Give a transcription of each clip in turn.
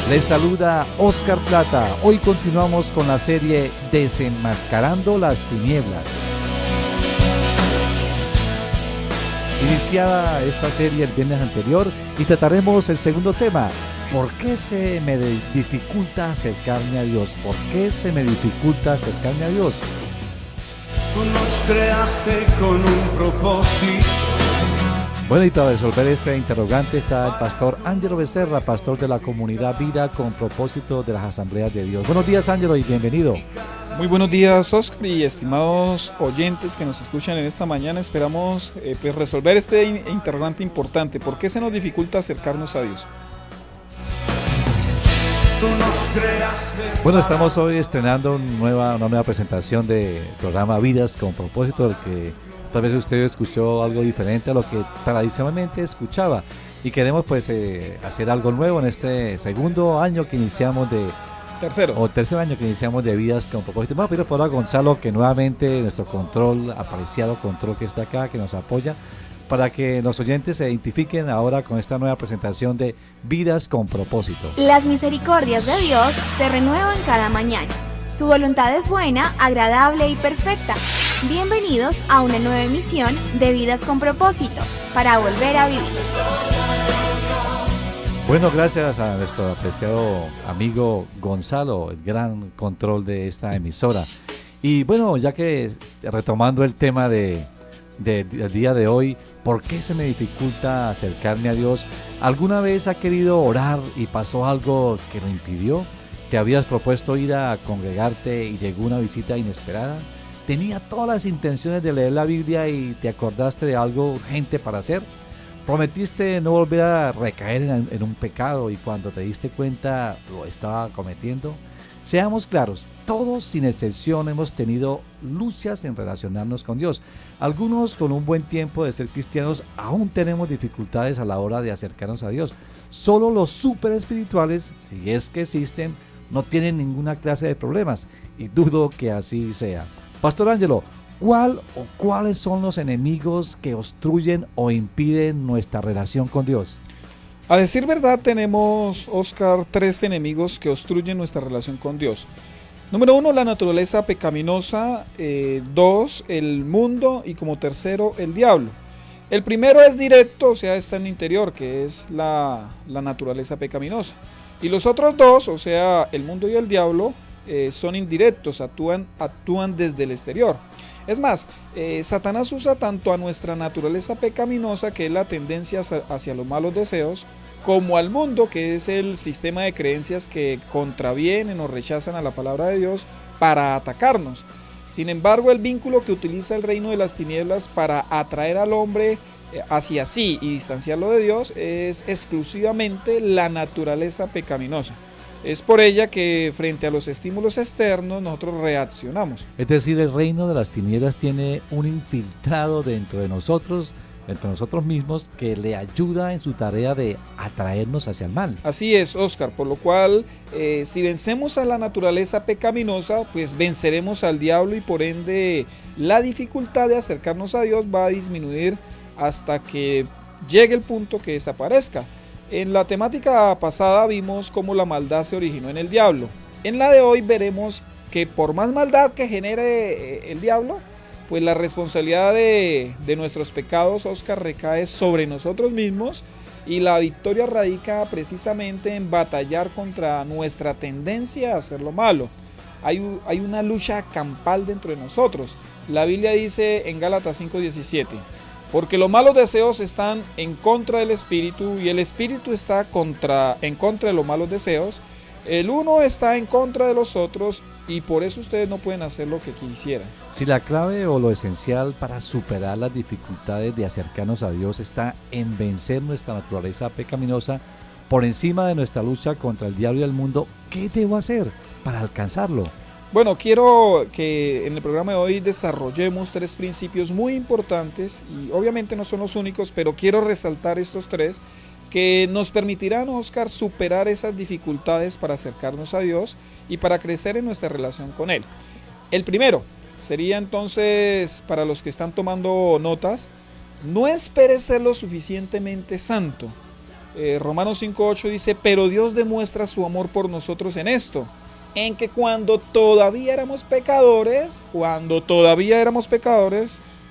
Les saluda Oscar Plata. Hoy continuamos con la serie Desenmascarando las Tinieblas. Iniciada esta serie el viernes anterior y trataremos el segundo tema. ¿Por qué se me dificulta acercarme a Dios? ¿Por qué se me dificulta acercarme a Dios? Tú nos creaste con un propósito. Bueno, y para resolver este interrogante está el pastor Ángelo Becerra, pastor de la comunidad Vida con Propósito de las Asambleas de Dios. Buenos días, Ángelo, y bienvenido. Muy buenos días, Oscar, y estimados oyentes que nos escuchan en esta mañana. Esperamos resolver este interrogante importante. ¿Por qué se nos dificulta acercarnos a Dios? Bueno, estamos hoy estrenando una nueva presentación del programa Vidas con Propósito, del que tal vez usted escuchó algo diferente a lo que tradicionalmente escuchaba. Y queremos hacer algo nuevo en este segundo año que iniciamos de... tercer año que iniciamos de Vidas con Propósito. Vamos a pedir por ahora a Gonzalo que nuevamente nuestro apreciado control que está acá, que nos apoya, para que los oyentes se identifiquen ahora con esta nueva presentación de Vidas con Propósito. Las misericordias de Dios se renuevan cada mañana. Su voluntad es buena, agradable y perfecta. Bienvenidos a una nueva emisión de Vidas con Propósito, para volver a vivir. Bueno, gracias a nuestro apreciado amigo Gonzalo, el gran control de esta emisora. Y bueno, ya que retomando el tema del día de hoy, ¿por qué se me dificulta acercarme a Dios? ¿Alguna vez ha querido orar y pasó algo que lo impidió? ¿Te habías propuesto ir a congregarte y llegó una visita inesperada? ¿Tenía todas las intenciones de leer la Biblia y te acordaste de algo urgente para hacer? ¿Prometiste no volver a recaer en un pecado y cuando te diste cuenta lo estaba cometiendo? Seamos claros, todos sin excepción hemos tenido luchas en relacionarnos con Dios. Algunos con un buen tiempo de ser cristianos aún tenemos dificultades a la hora de acercarnos a Dios. Solo los súper espirituales, si es que existen, no tienen ninguna clase de problemas y dudo que así sea. Pastor Ángelo, ¿cuál o cuáles son los enemigos que obstruyen o impiden nuestra relación con Dios? A decir verdad, tenemos, Oscar, 3 enemigos que obstruyen nuestra relación con Dios. Número 1, la naturaleza pecaminosa. 2, el mundo. Y como tercero, el diablo. El primero es directo, o sea, está en el interior, que es la naturaleza pecaminosa. Y los otros 2, o sea, el mundo y el diablo, son indirectos, actúan desde el exterior. Es más, Satanás usa tanto a nuestra naturaleza pecaminosa, que es la tendencia hacia los malos deseos, como al mundo, que es el sistema de creencias que contravienen o rechazan a la palabra de Dios para atacarnos. Sin embargo, el vínculo que utiliza el reino de las tinieblas para atraer al hombre hacia sí y distanciarlo de Dios es exclusivamente la naturaleza pecaminosa. Es por ella que frente a los estímulos externos nosotros reaccionamos. Es decir, el reino de las tinieblas tiene un infiltrado dentro de nosotros mismos, que le ayuda en su tarea de atraernos hacia el mal. Así es, Oscar, por lo cual si vencemos a la naturaleza pecaminosa, pues venceremos al diablo y por ende la dificultad de acercarnos a Dios va a disminuir hasta que llegue el punto que desaparezca. En la temática pasada vimos cómo la maldad se originó en el diablo. En la de hoy veremos que por más maldad que genere el diablo, pues la responsabilidad de nuestros pecados, Oscar, recae sobre nosotros mismos y la victoria radica precisamente en batallar contra nuestra tendencia a hacer lo malo. Hay una lucha campal dentro de nosotros. La Biblia dice en Gálatas 5:17, porque los malos deseos están en contra del espíritu y el espíritu está en contra de los malos deseos. El uno está en contra de los otros y por eso ustedes no pueden hacer lo que quisieran. Si la clave o lo esencial para superar las dificultades de acercarnos a Dios está en vencer nuestra naturaleza pecaminosa por encima de nuestra lucha contra el diablo y el mundo, ¿qué debo hacer para alcanzarlo? Bueno, quiero que en el programa de hoy desarrollemos 3 principios muy importantes y obviamente no son los únicos, pero quiero resaltar estos 3 que nos permitirán, Oscar, superar esas dificultades para acercarnos a Dios y para crecer en nuestra relación con Él. El primero sería entonces, para los que están tomando notas, no esperes ser lo suficientemente santo Romanos 5:8 dice, pero Dios demuestra su amor por nosotros en esto, en que cuando todavía éramos pecadores,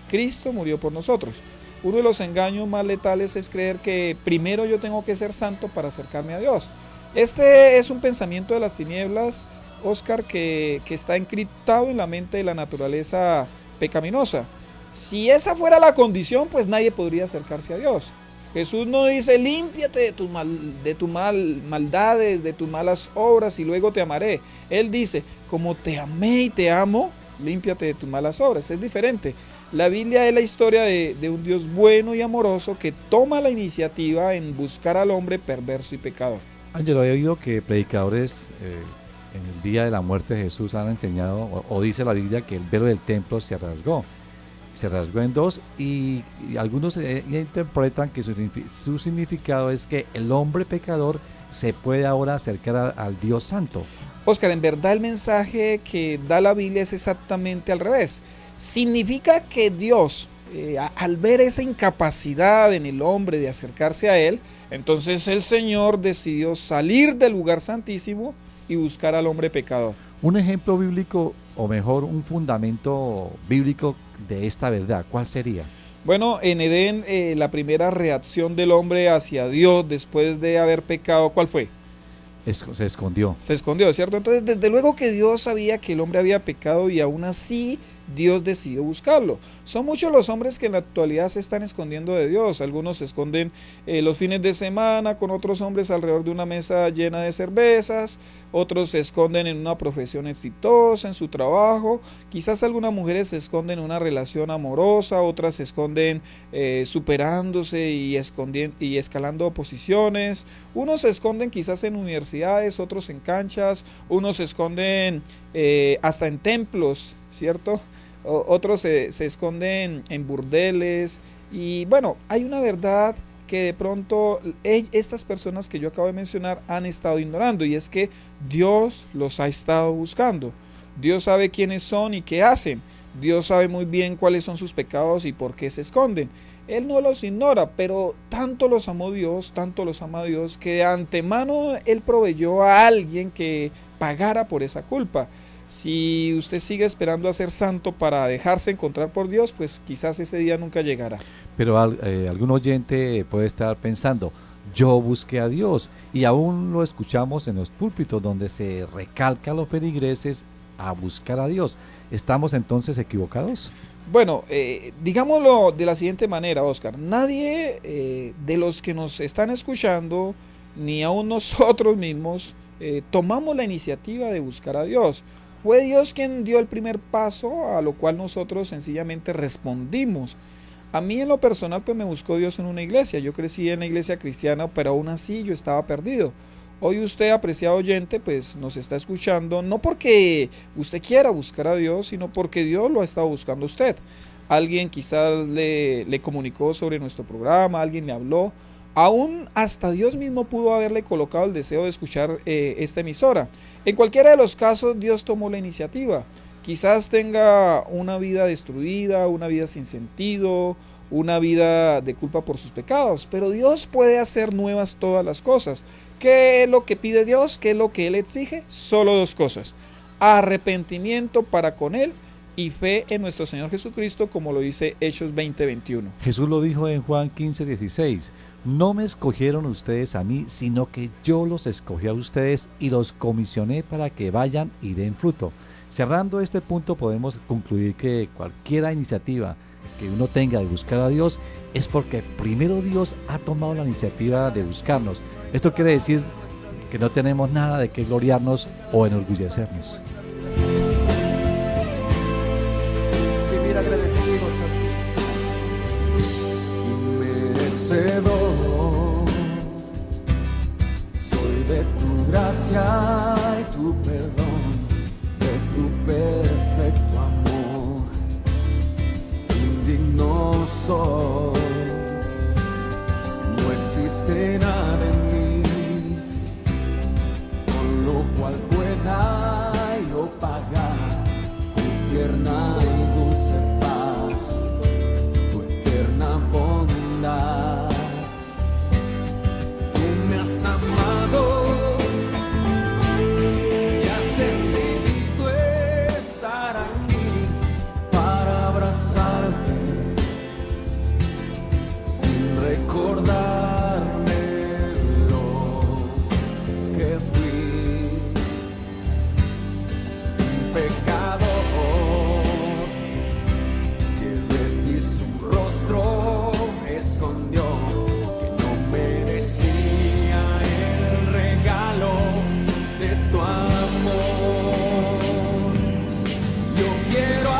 Cristo murió por nosotros. Uno de los engaños más letales es creer que primero yo tengo que ser santo para acercarme a Dios. Este es un pensamiento de las tinieblas, Oscar, que está encriptado en la mente de la naturaleza pecaminosa. Si esa fuera la condición, pues nadie podría acercarse a Dios. Jesús no dice, límpiate de tus maldades, de tus malas obras y luego te amaré. Él dice, como te amé y te amo, límpiate de tus malas obras. Es diferente. La Biblia es la historia de un Dios bueno y amoroso que toma la iniciativa en buscar al hombre perverso y pecador. Ángelo, he oído que predicadores en el día de la muerte de Jesús han enseñado, o dice la Biblia, que el velo del templo se rasgó en dos, y algunos interpretan que su significado es que el hombre pecador se puede ahora acercar al Dios Santo. Oscar, en verdad el mensaje que da la Biblia es exactamente al revés. Significa que Dios, al ver esa incapacidad en el hombre de acercarse a Él, entonces el Señor decidió salir del lugar santísimo y buscar al hombre pecador. Un ejemplo bíblico, o mejor, un fundamento bíblico de esta verdad, ¿cuál sería? Bueno, en Edén, la primera reacción del hombre hacia Dios después de haber pecado, ¿cuál fue? Se escondió. Se escondió, ¿cierto? Entonces, desde luego que Dios sabía que el hombre había pecado y aún así Dios decidió buscarlo. Son muchos los hombres que en la actualidad se están escondiendo de Dios. Algunos se esconden los fines de semana con otros hombres alrededor de una mesa llena de cervezas. Otros se esconden en una profesión exitosa, en su trabajo. Quizás algunas mujeres se esconden en una relación amorosa. Otras se esconden superándose y escalando posiciones. Unos se esconden quizás en universidades, otros en canchas. Unos se esconden hasta en templos, ¿cierto? Otros se esconden en burdeles. Y bueno, hay una verdad que de pronto estas personas que yo acabo de mencionar han estado ignorando, y es que Dios los ha estado buscando. Dios sabe quiénes son y qué hacen. Dios sabe muy bien cuáles son sus pecados y por qué se esconden. Él no los ignora, pero tanto los amó Dios, tanto los ama Dios, que de antemano Él proveyó a alguien que pagara por esa culpa. Si usted sigue esperando a ser santo para dejarse encontrar por Dios, pues quizás ese día nunca llegará. Pero algún oyente puede estar pensando, yo busqué a Dios, y aún lo escuchamos en los púlpitos donde se recalca a los feligreses a buscar a Dios. ¿Estamos entonces equivocados? Bueno, digámoslo de la siguiente manera, Oscar. Nadie de los que nos están escuchando, ni aún nosotros mismos, tomamos la iniciativa de buscar a Dios. Fue Dios quien dio el primer paso, a lo cual nosotros sencillamente respondimos. A mí en lo personal pues me buscó Dios en una iglesia. Yo crecí en la iglesia cristiana, pero aún así yo estaba perdido. Hoy usted, apreciado oyente, pues nos está escuchando no porque usted quiera buscar a Dios, sino porque Dios lo ha estado buscando a usted. Alguien quizás le comunicó sobre nuestro programa, alguien le habló. Aún hasta Dios mismo pudo haberle colocado el deseo de escuchar esta emisora. En cualquiera de los casos, Dios tomó la iniciativa. Quizás tenga una vida destruida, una vida sin sentido, una vida de culpa por sus pecados, pero Dios puede hacer nuevas todas las cosas. ¿Qué es lo que pide Dios? ¿Qué es lo que Él exige? Solo dos cosas: arrepentimiento para con Él y fe en nuestro Señor Jesucristo, como lo dice Hechos 20:21. Jesús lo dijo en Juan 15:16. No me escogieron ustedes a mí, sino que yo los escogí a ustedes y los comisioné para que vayan y den fruto. Cerrando este punto, podemos concluir que cualquier iniciativa que uno tenga de buscar a Dios es porque primero Dios ha tomado la iniciativa de buscarnos. Esto quiere decir que no tenemos nada de qué gloriarnos o enorgullecernos. Vivir agradecidos a ti. Inmerecedor soy de tu gracia y tu perdón, de tu perfecto amor. Indigno soy, no existe nada en mí con lo cual pueda yo pagar tu tierna y dulce paz, tu eterna bondad. que fui un pecador, que de ti su rostro escondió, que no merecía el regalo de tu amor. Yo quiero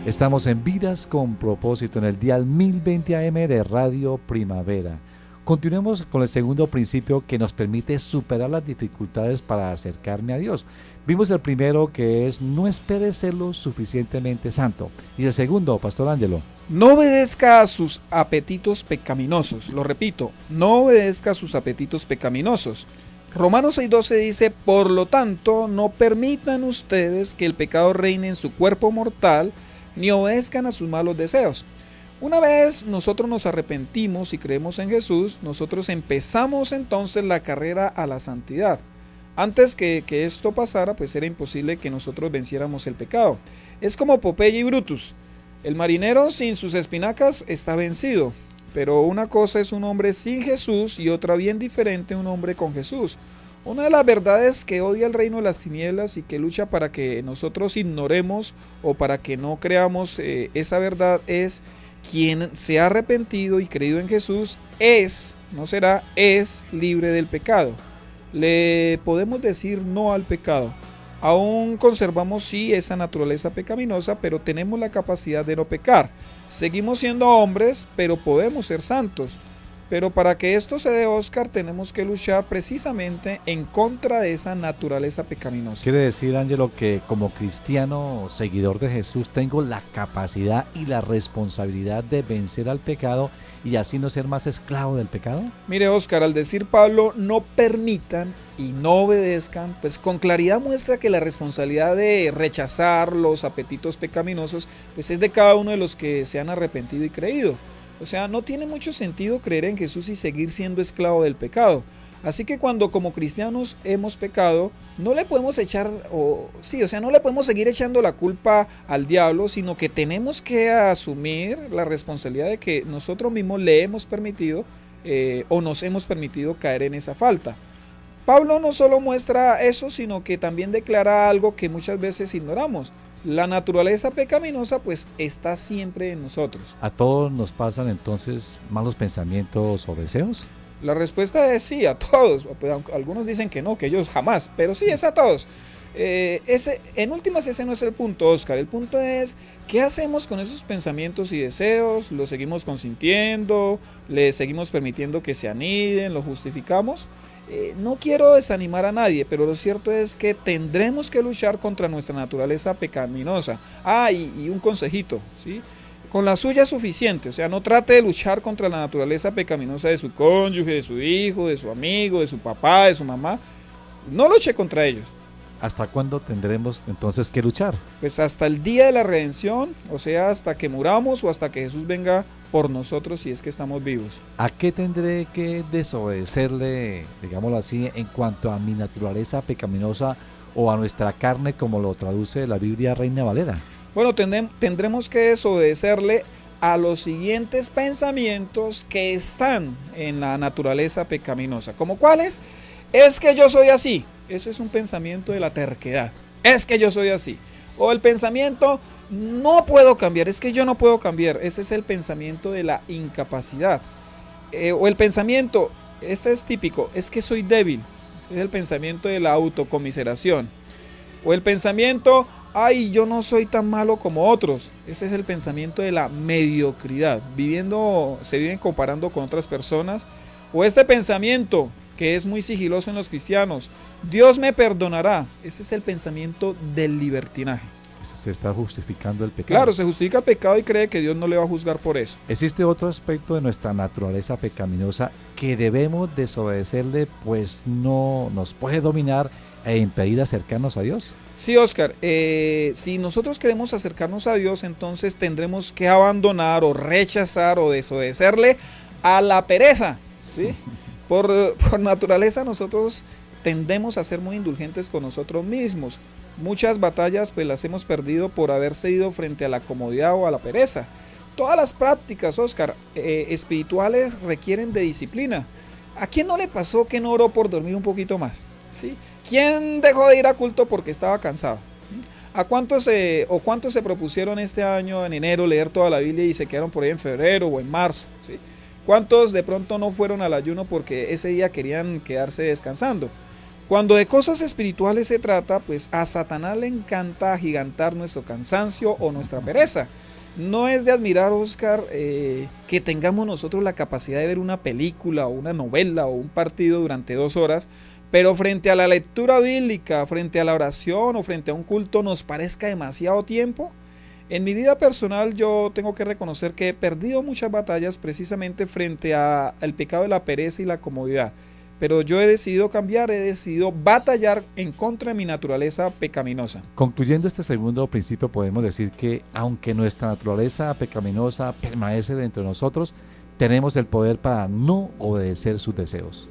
Estamos en Vidas con Propósito en el dial 1020 AM de Radio Primavera. Continuemos con el segundo principio que nos permite superar las dificultades para acercarme a Dios. Vimos el primero, que es no espere ser lo suficientemente santo. Y el segundo, Pastor Ángelo. No obedezca a sus apetitos pecaminosos. Lo repito, no obedezca a sus apetitos pecaminosos. Romanos 6:12 dice: por lo tanto, no permitan ustedes que el pecado reine en su cuerpo mortal, ni obedezcan a sus malos deseos. Una vez nosotros nos arrepentimos y creemos en Jesús, nosotros empezamos entonces la carrera a la santidad. Antes que esto pasara, pues era imposible que nosotros venciéramos el pecado. Es como Popeye y Brutus. El marinero sin sus espinacas está vencido, pero una cosa es un hombre sin Jesús y otra bien diferente, un hombre con Jesús. Una de las verdades que odia el reino de las tinieblas y que lucha para que nosotros ignoremos o para que no creamos esa verdad es: quien se ha arrepentido y creído en Jesús es libre del pecado. Le podemos decir no al pecado. Aún conservamos sí esa naturaleza pecaminosa, pero tenemos la capacidad de no pecar. Seguimos siendo hombres, pero podemos ser santos. Pero para que esto se dé, Oscar, tenemos que luchar precisamente en contra de esa naturaleza pecaminosa. Quiere decir, Ángelo, que como cristiano, seguidor de Jesús, tengo la capacidad y la responsabilidad de vencer al pecado y así no ser más esclavo del pecado. Mire, Oscar, al decir Pablo, no permitan y no obedezcan, pues con claridad muestra que la responsabilidad de rechazar los apetitos pecaminosos, pues es de cada uno de los que se han arrepentido y creído. O sea, no tiene mucho sentido creer en Jesús y seguir siendo esclavo del pecado. Así que cuando como cristianos hemos pecado, no le podemos no le podemos seguir echando la culpa al diablo, sino que tenemos que asumir la responsabilidad de que nosotros mismos le hemos permitido o nos hemos permitido caer en esa falta. Pablo no solo muestra eso, sino que también declara algo que muchas veces ignoramos. La naturaleza pecaminosa pues está siempre en nosotros. ¿A todos nos pasan entonces malos pensamientos o deseos? La respuesta es sí, a todos. Algunos dicen que no, que ellos jamás, pero sí, es a todos. En últimas ese no es el punto, Oscar. El punto es, ¿qué hacemos con esos pensamientos y deseos? ¿Los seguimos consintiendo? ¿Les seguimos permitiendo que se aniden? ¿Los justificamos? No quiero desanimar a nadie, pero lo cierto es que tendremos que luchar contra nuestra naturaleza pecaminosa. Y un consejito, ¿sí? Con la suya es suficiente. O sea, no trate de luchar contra la naturaleza pecaminosa de su cónyuge, de su hijo, de su amigo, de su papá, de su mamá. No luche contra ellos. ¿Hasta cuándo tendremos entonces que luchar? Pues hasta el día de la redención, o sea, hasta que muramos o hasta que Jesús venga por nosotros si es que estamos vivos. ¿A qué tendré que desobedecerle, digámoslo así, en cuanto a mi naturaleza pecaminosa o a nuestra carne, como lo traduce la Biblia Reina Valera? Bueno, tendremos que desobedecerle a los siguientes pensamientos que están en la naturaleza pecaminosa. ¿Como cuáles? Es que yo soy así. Eso es un pensamiento de la terquedad. Es que yo soy así. O el pensamiento, no puedo cambiar. Es que yo no puedo cambiar. Ese es el pensamiento de la incapacidad. O el pensamiento, este es típico, es que soy débil. Es el pensamiento de la autocomiseración. O el pensamiento, yo no soy tan malo como otros. Ese es el pensamiento de la mediocridad. Se viven comparando con otras personas. O este pensamiento, que es muy sigiloso en los cristianos, Dios me perdonará. Ese es el pensamiento del libertinaje. Se está justificando el pecado. Claro, se justifica el pecado y cree que Dios no le va a juzgar por eso. Existe otro aspecto de nuestra naturaleza pecaminosa que debemos desobedecerle, pues no nos puede dominar e impedir acercarnos a Dios. Sí, Oscar, si nosotros queremos acercarnos a Dios, entonces tendremos que abandonar o rechazar o desobedecerle a la pereza, ¿sí? Por naturaleza nosotros tendemos a ser muy indulgentes con nosotros mismos. Muchas batallas pues las hemos perdido por haber cedido frente a la comodidad o a la pereza. Todas las prácticas, Oscar, espirituales requieren de disciplina. ¿A quién no le pasó que no oró por dormir un poquito más? ¿Sí? ¿Quién dejó de ir a culto porque estaba cansado? ¿A cuántos se propusieron este año en enero leer toda la Biblia y se quedaron por ahí en febrero o en marzo? ¿Sí? ¿Cuántos de pronto no fueron al ayuno porque ese día querían quedarse descansando? Cuando de cosas espirituales se trata, pues a Satanás le encanta agigantar nuestro cansancio o nuestra pereza. No es de admirar, Oscar, que tengamos nosotros la capacidad de ver una película o una novela o un partido durante 2 horas, pero frente a la lectura bíblica, frente a la oración o frente a un culto nos parezca demasiado tiempo. En mi vida personal yo tengo que reconocer que he perdido muchas batallas precisamente frente al pecado de la pereza y la comodidad. Pero yo he decidido cambiar, he decidido batallar en contra de mi naturaleza pecaminosa. Concluyendo este segundo principio, podemos decir que aunque nuestra naturaleza pecaminosa permanece dentro de nosotros, tenemos el poder para no obedecer sus deseos.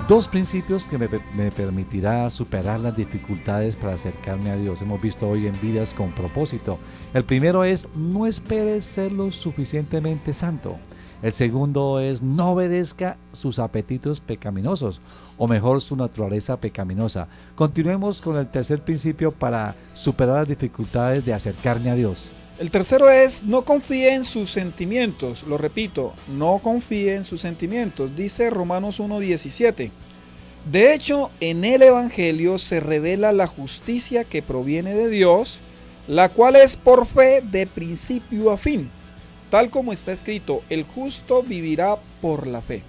Dos principios que me permitirá superar las dificultades para acercarme a Dios. Hemos visto hoy en Vidas con Propósito. El primero es: no esperes ser lo suficientemente santo. El segundo es: no obedezca sus apetitos pecaminosos, o mejor, su naturaleza pecaminosa. Continuemos con el tercer principio para superar las dificultades de acercarme a Dios. El tercero es: no confíe en sus sentimientos. Lo repito, no confíe en sus sentimientos. Dice Romanos 1:17. De hecho, en el Evangelio se revela la justicia que proviene de Dios, la cual es por fe de principio a fin. Tal como está escrito, el justo vivirá por la fe.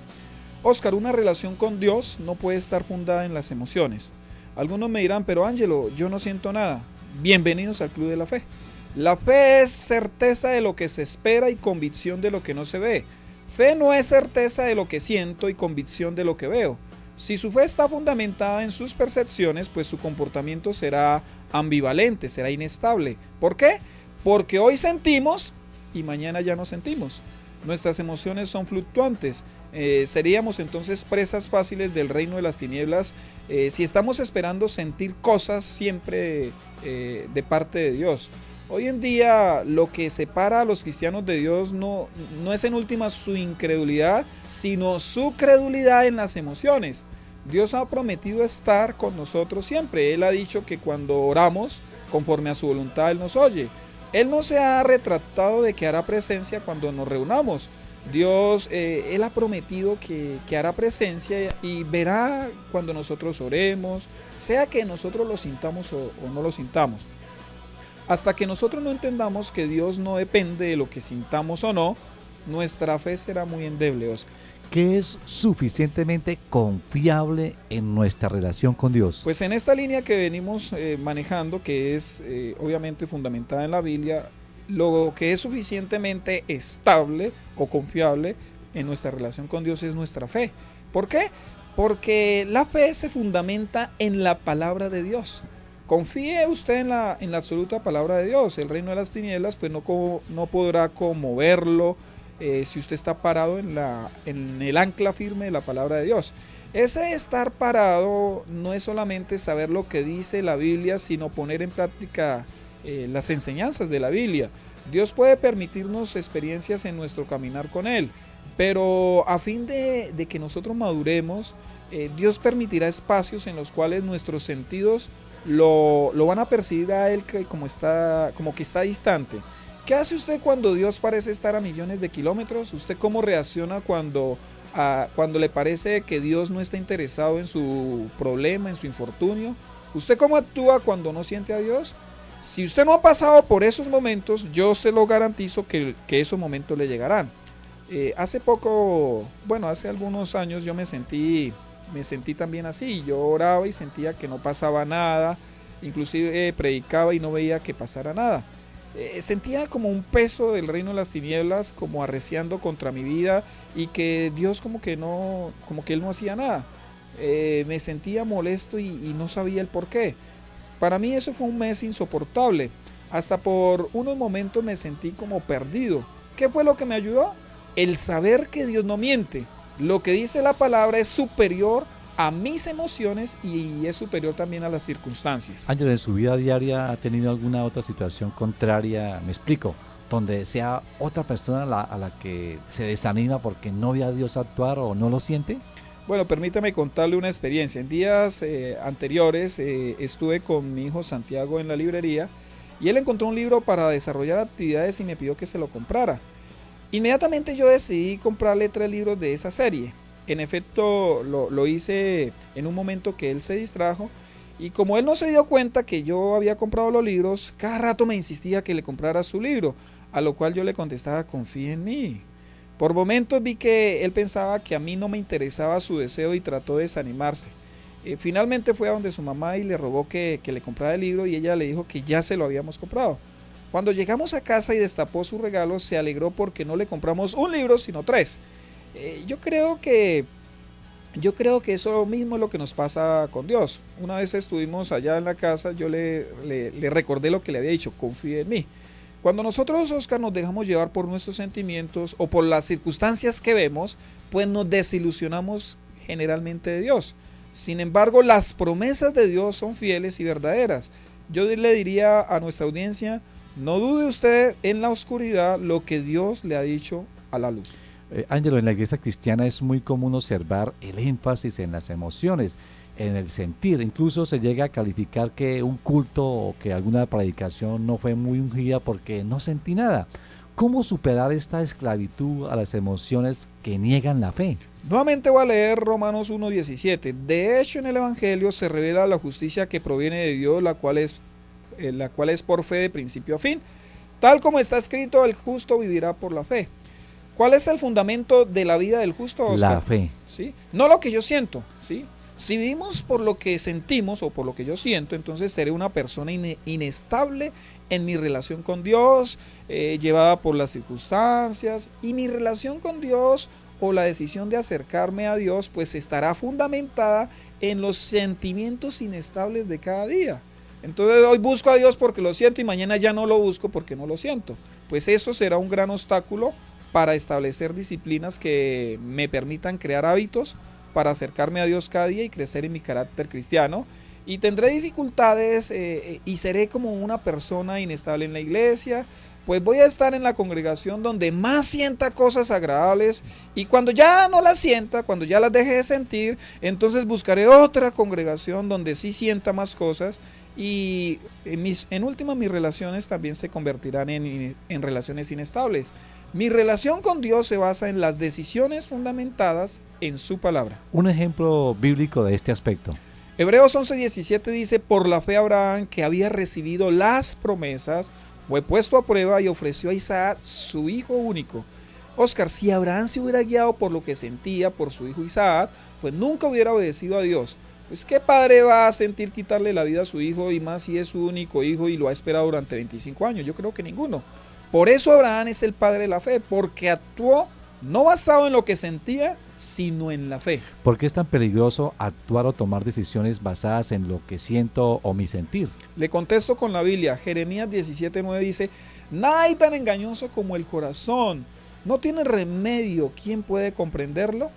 Óscar, una relación con Dios no puede estar fundada en las emociones. Algunos me dirán, pero Ángelo, yo no siento nada. Bienvenidos al Club de la Fe. La fe es certeza de lo que se espera y convicción de lo que no se ve. Fe no es certeza de lo que siento y convicción de lo que veo. Si su fe está fundamentada en sus percepciones, pues su comportamiento será ambivalente, será inestable. ¿Por qué? Porque hoy sentimos y mañana ya no sentimos. Nuestras emociones son fluctuantes. Seríamos entonces presas fáciles del reino de las tinieblas si estamos esperando sentir cosas siempre de parte de Dios. Hoy en día lo que separa a los cristianos de Dios no es en última su incredulidad, sino su credulidad en las emociones. Dios ha prometido estar con nosotros siempre. Él ha dicho que cuando oramos conforme a su voluntad, Él nos oye. Él no se ha retractado de que hará presencia cuando nos reunamos. Dios, Él ha prometido que hará presencia y verá cuando nosotros oremos, sea que nosotros lo sintamos o no lo sintamos. Hasta que nosotros no entendamos que Dios no depende de lo que sintamos o no, nuestra fe será muy endeble, Oscar. ¿Qué es suficientemente confiable en nuestra relación con Dios? Pues en esta línea que venimos manejando, que es obviamente fundamentada en la Biblia, lo que es suficientemente estable o confiable en nuestra relación con Dios es nuestra fe. ¿Por qué? Porque la fe se fundamenta en la palabra de Dios. Confíe usted en la absoluta palabra de Dios. El reino de las tinieblas pues no podrá conmoverlo si usted está parado en el ancla firme de la palabra de Dios. Ese estar parado no es solamente saber lo que dice la Biblia, sino poner en práctica las enseñanzas de la Biblia. Dios puede permitirnos experiencias en nuestro caminar con Él, pero a fin de que nosotros maduremos, Dios permitirá espacios en los cuales nuestros sentidos lo van a percibir a Él como que está distante. ¿Qué hace usted cuando Dios parece estar a millones de kilómetros? ¿Usted cómo reacciona cuando le parece que Dios no está interesado en su problema, en su infortunio? ¿Usted cómo actúa cuando no siente a Dios? Si usted no ha pasado por esos momentos, yo se lo garantizo que esos momentos le llegarán. Hace algunos años yo me sentí también así. Yo oraba y sentía que no pasaba nada, inclusive predicaba y no veía que pasara nada. Sentía como un peso del reino de las tinieblas como arreciando contra mi vida y que Dios como que Él no hacía nada. Me sentía molesto y no sabía el por qué. Para mí eso fue un mes insoportable. Hasta por unos momentos me sentí como perdido. ¿Qué fue lo que me ayudó? El saber que Dios no miente. Lo que dice la palabra es superior a mis emociones y es superior también a las circunstancias. Ángel, ¿en su vida diaria ha tenido alguna otra situación contraria? Me explico, donde sea otra persona a la que se desanima porque no ve a Dios actuar o no lo siente. Bueno, permítame contarle una experiencia. En días anteriores estuve con mi hijo Santiago en la librería y él encontró un libro para desarrollar actividades y me pidió que se lo comprara. Inmediatamente yo decidí comprarle 3 libros de esa serie. En efecto, lo hice en un momento que él se distrajo y como él no se dio cuenta que yo había comprado los libros, cada rato me insistía que le comprara su libro, a lo cual yo le contestaba, confía en mí. Por momentos vi que él pensaba que a mí no me interesaba su deseo y trató de desanimarse. Finalmente fue a donde su mamá y le rogó que le comprara el libro y ella le dijo que ya se lo habíamos comprado. Cuando llegamos a casa y destapó su regalo, se alegró porque no le compramos un libro, sino 3. Yo creo que eso mismo es lo que nos pasa con Dios. Una vez estuvimos allá en la casa, yo le recordé lo que le había dicho, confíe en mí. Cuando nosotros, Oscar, nos dejamos llevar por nuestros sentimientos o por las circunstancias que vemos, pues nos desilusionamos generalmente de Dios. Sin embargo, las promesas de Dios son fieles y verdaderas. Yo le diría a nuestra audiencia, no dude usted en la oscuridad lo que Dios le ha dicho a la luz. Ángelo, en la iglesia cristiana es muy común observar el énfasis en las emociones, en el sentir. Incluso se llega a calificar que un culto o que alguna predicación no fue muy ungida porque no sentí nada. ¿Cómo superar esta esclavitud a las emociones que niegan la fe? Nuevamente voy a leer Romanos 1:17. De hecho, en el Evangelio se revela la justicia que proviene de Dios, la cual es por fe de principio a fin. Tal como está escrito, el justo vivirá por la fe. ¿Cuál es el fundamento de la vida del justo, Oscar? La fe. ¿Sí? No lo que yo siento, ¿sí? Si vivimos por lo que sentimos o por lo que yo siento, entonces seré una persona inestable en mi relación con Dios, llevada por las circunstancias, y mi relación con Dios o la decisión de acercarme a Dios pues estará fundamentada en los sentimientos inestables de cada día. Entonces hoy busco a Dios porque lo siento y mañana ya no lo busco porque no lo siento. Pues eso será un gran obstáculo para establecer disciplinas que me permitan crear hábitos para acercarme a Dios cada día y crecer en mi carácter cristiano. Y tendré dificultades y seré como una persona inestable en la iglesia, pues voy a estar en la congregación donde más sienta cosas agradables, y cuando ya no las sienta, cuando ya las deje de sentir, entonces buscaré otra congregación donde sí sienta más cosas, y en última mis relaciones también se convertirán en relaciones inestables. Mi relación con Dios se basa en las decisiones fundamentadas en su palabra. Un ejemplo bíblico de este aspecto. Hebreos 11:17 dice: por la fe Abraham, que había recibido las promesas, fue puesto a prueba y ofreció a Isaac su hijo único. Oscar, si Abraham se hubiera guiado por lo que sentía por su hijo Isaac, pues nunca hubiera obedecido a Dios. Pues ¿qué padre va a sentir quitarle la vida a su hijo, y más si es su único hijo y lo ha esperado durante 25 años? Yo creo que ninguno. Por eso Abraham es el padre de la fe, porque actuó no basado en lo que sentía, sino en la fe. ¿Por qué es tan peligroso actuar o tomar decisiones basadas en lo que siento o mi sentir? Le contesto con la Biblia. Jeremías 17:9 dice: nada hay tan engañoso como el corazón, no tiene remedio, ¿quién puede comprenderlo?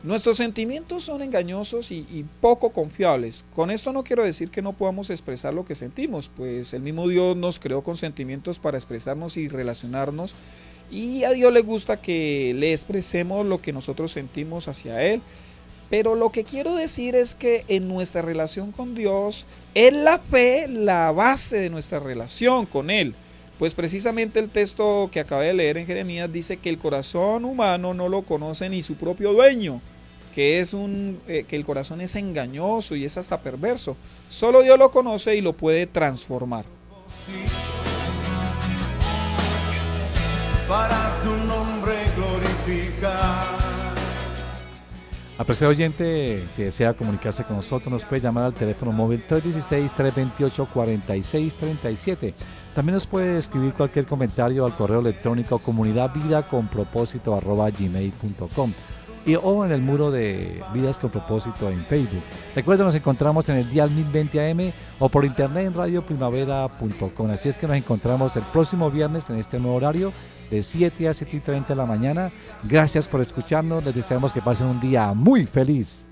Nuestros sentimientos son engañosos y poco confiables. Con esto no quiero decir que no podamos expresar lo que sentimos, pues el mismo Dios nos creó con sentimientos para expresarnos y relacionarnos, y a Dios le gusta que le expresemos lo que nosotros sentimos hacia Él. Pero lo que quiero decir es que en nuestra relación con Dios es la fe la base de nuestra relación con Él. Pues precisamente el texto que acabé de leer en Jeremías dice que el corazón humano no lo conoce ni su propio dueño, que el corazón es engañoso y es hasta perverso. Solo Dios lo conoce y lo puede transformar. Para tu nombre glorificar. Apreciado oyente, si desea comunicarse con nosotros, nos puede llamar al teléfono móvil 316-328-4637. También nos puede escribir cualquier comentario al correo electrónico comunidadvidaconpropósito@gmail.com o en el muro de Vidas con Propósito en Facebook. Recuerden, nos encontramos en el dial 1020 AM o por internet en radioprimavera.com. Así es que nos encontramos el próximo viernes en este nuevo horario de 7 a 7:30 de la mañana. Gracias por escucharnos, les deseamos que pasen un día muy feliz.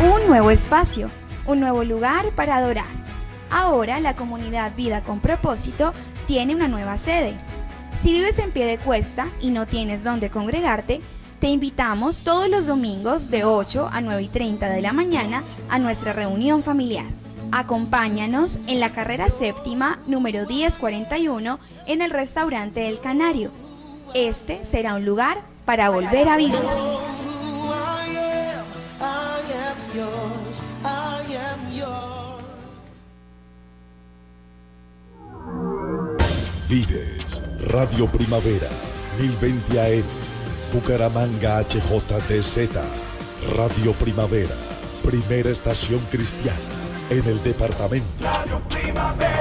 Un nuevo espacio, un nuevo lugar para adorar. Ahora la comunidad Vida con Propósito tiene una nueva sede. Si vives en Piedecuesta y no tienes dónde congregarte, te invitamos todos los domingos de 8 a 9:30 de la mañana a nuestra reunión familiar. Acompáñanos en la carrera séptima número 1041 en el restaurante El Canario. Este será un lugar para volver a vivir. Vives Radio Primavera 1020 AM Bucaramanga HJDZ. Radio Primavera, primera estación cristiana en el departamento. Radio Primavera.